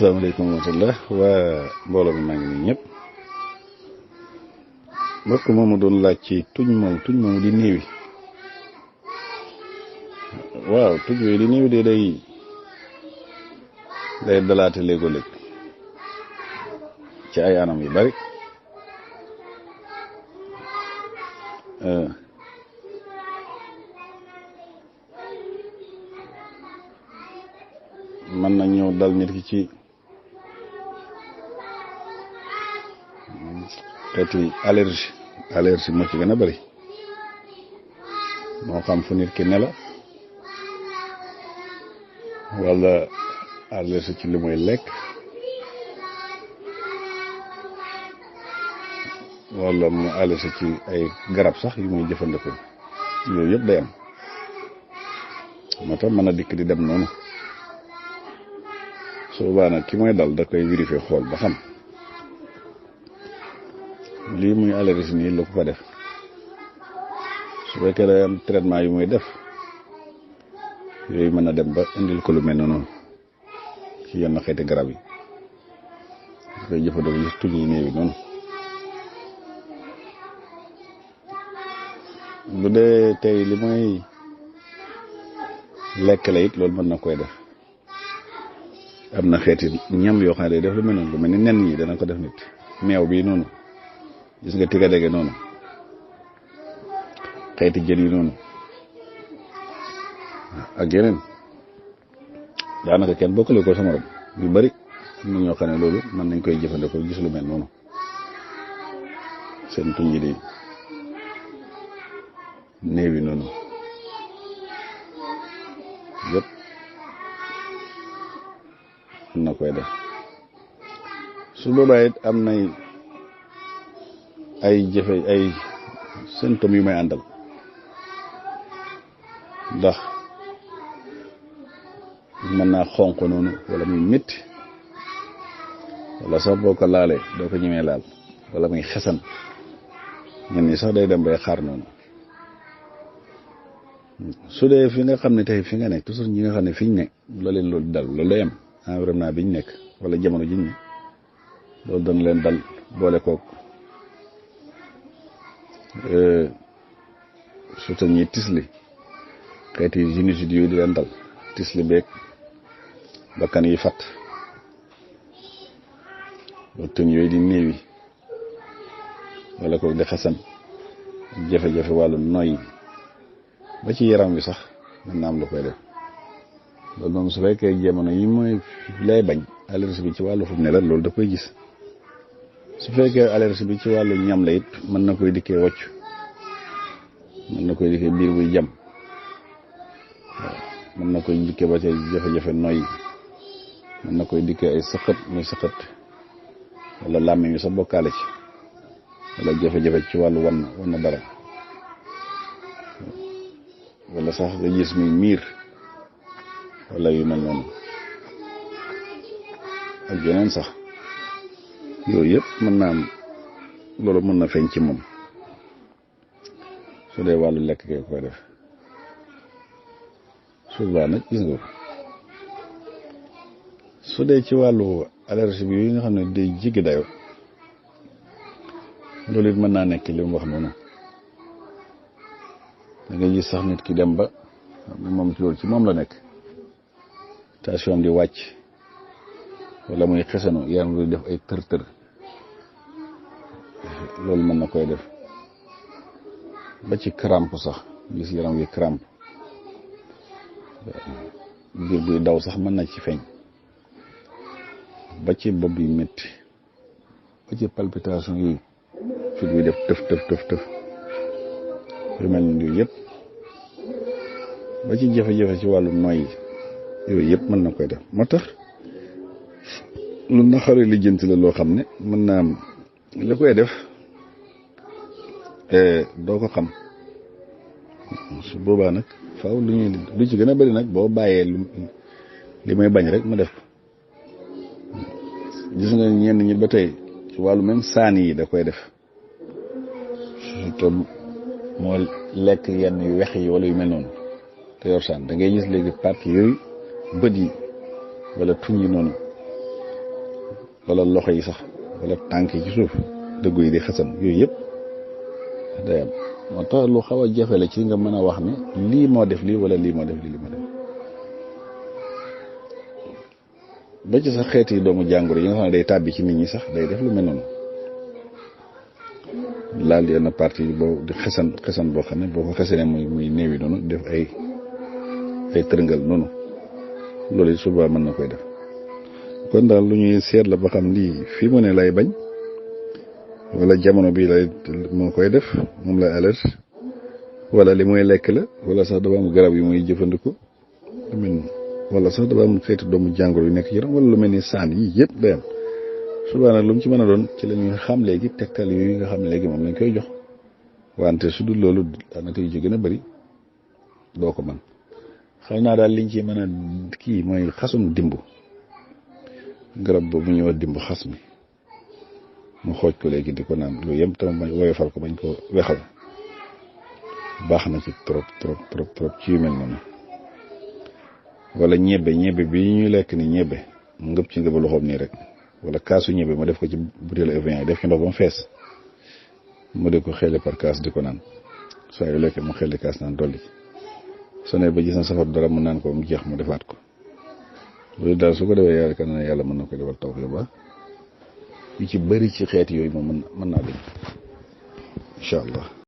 asalaamaaleykum wa rahmatulah waa mbooloo mi maa ngi nii ñëpp mbokk moomu doon laaj ci tuñ moom di néewi waaw tuñ yooyu di néewi de day dalaate léegoo-léeg ci ay anam yu bari mën na ñëw dal nit ki ci xeeti allergie moo ci gën a bari moo xam fu nit ki ne la wala allergie ci li muy lekk wala mu allergie ci ay garab sax yu muy jëfandikoo yooyu yëpp day am moo tax mën a dikk di dem noonu su boobaa nag ki mooy dal da koy vérifier xool ba xam lii muy allergie nii lu ko def su fekkee day am traitement yu muy def yooyu mën a dem ba indil ko lu mel noonu ci yenn xeeti garab yi da koy jëfandikoo yi tuñ yi néew yi noonu bu dee tey li muy lekk la it loolu mën na koy def am na xeeti ñam yoo xam ne day def lu mel noonu lu mel ni nen yi dana ko def nit meew bi noonu gis nga tiga dege noonu xeeti jën yi noonu ak yeneen daanaka kenn bokkale ko sama morom yu bari am na ñoo xam ne loolu mën nañ koy jëfandikoo gis lu mel noonu seen tuñ yi di néew yi noonu yëpp mën na koy def su boobaa it am nay ay symptômes yu may àndal ndax mën naa xonq noonu wala muy métti wala sax boo ko laalee doo ko ñemee laal wala muy xesan ñen ñi sax day dem bay xaar noonu su dee fi nga xam ne tey fi nga nekk toujours ñi nga xam ne fiñ ne la leen loolu dal loolu day am environnement biñ nekk wala jamono jiñ ne loolu dana leen dal boole kook surtout ñi tisli xeeti sinusite yooyu di leen dal tisli beeg bakkan yi fat tën yooyu di néewi wala kook di xasan jafe-jafe wàllu noyyi ba ci yaram wi sax mën na am lu koy def loolu moom su fekkee jamono yi mooy lay bañ allergie bi ci wàllu fu mu ne la loolu da koy gis su fekkee allergie bi ci wàllu ñam la it mën na koy dikkee wocc mën na koy dikkee biir buy jam waaw mën na koy dikkee ba ci jafe-jafe noyyi mën na koy dikkee ay sëqët muy sëqët wala làmmiñ wi sa bokkaale ci wala jafe-jafe ci wàllu wan dara wala sax nga gis muy miir wala yu mel noonu ak yeneen sax yooyu yëpp mën naa am loolu mën na feeñ ci moom su dee wàllu lekk kay koy def souvent nag gis nga su dee ci wàllu allergie bi yi nga xam ne day jéggi dayo loolu it mën naa nekk li mu wax noonu da ngay gis sax nit ki dem ba moom ci loolu ci moom la nekk tension di wàcc wala muy xesanu yaram di def ay tër loolu mën na koy def ba ci crampe sax gis yaram wi crampe biir buy daw sax mën na ci feeñ ba ci bopp yi métti ba ci palpitation yooyu fit buy def tëf yu mel ni yooyu yëpp ba ci jafe-jafe ci wàllu noyyi yooyu yëpp mën na koy def moo tax lu naxari lijjanti la loo xam ne mën naa am li koy def doo ko xam su boobaa nag faaw lu ci gën a bari nag boo bàyyee li may bañ rek ma def ko gis nga ñenn ñi ba tey ci wàllu même saan yi da koy def surtout moo lekk yenn yu wex yi wala yu mel noonu te yor saan da ngay gis léegi partie yooyu bët yi wala tuñ yi noonu wala loxo yi sax wala tànk yi ci suuf dëggu yi di xasan yooyu yëpp day am moo tax lu xaw a jafe la ci nga mën a wax ne lii moo def lii wala lii moo def lii def ba ci sax xeeti doomu jàngoro yi nga xam ne day tàbbi ci nit ñi sax day def lu mel noonu laal yenn partie boo di xesan boo xam ne boo ko xesanee muy néewi noonu def ay tërngal noonu loolu it suba mën na koy def kon daal lu ñuy seet la ba xam lii fii mu ne lay bañ wala jamono bii lay moo koy def moom lay alerte wala li muy lekk la wala sax dafa am garab yu muy jëfandikoo amin wala sax dafa am xeeti doomu jàngoro yu nekk ci yaram wala lu mel ni saan yii yëpp day am suba nag lu mu ci mën a doon ci la ñuy xam léegi tegtal yooyu nga xam ne léegi moom lañ koy jox wante su dul loolu daanaka yu ci gën a bëri doo ko mën xam naa daal liñ ci mën a kii mooy xasum dimb garab boobu ñuy wax dimb xas mi mu xooj ko léegi di ko naan loolu yëpp tam bañ woyofal ko bañ ko wexal baax na ci trop ci yu mel noonu wala ñebbe bi ñuy lekk ni ñebbe mu ngëp ci ngëba loxoom nii rek wala kaasu ñebbe ma def ko ci butéelu Evian def ci ndox ba mu fees mu di ko xeele par kaas di ko naan saa yu lekkee mu xeeli kaas naan dolli soo ne ba gis na safar dara mu naan ko mu jeex mu defaat ko loolu daal su ko defee yàlla kan na yàlla mën na ko defal taw yu baax yu ci bëri ci xeet yooyu moom mën naa dem incha allah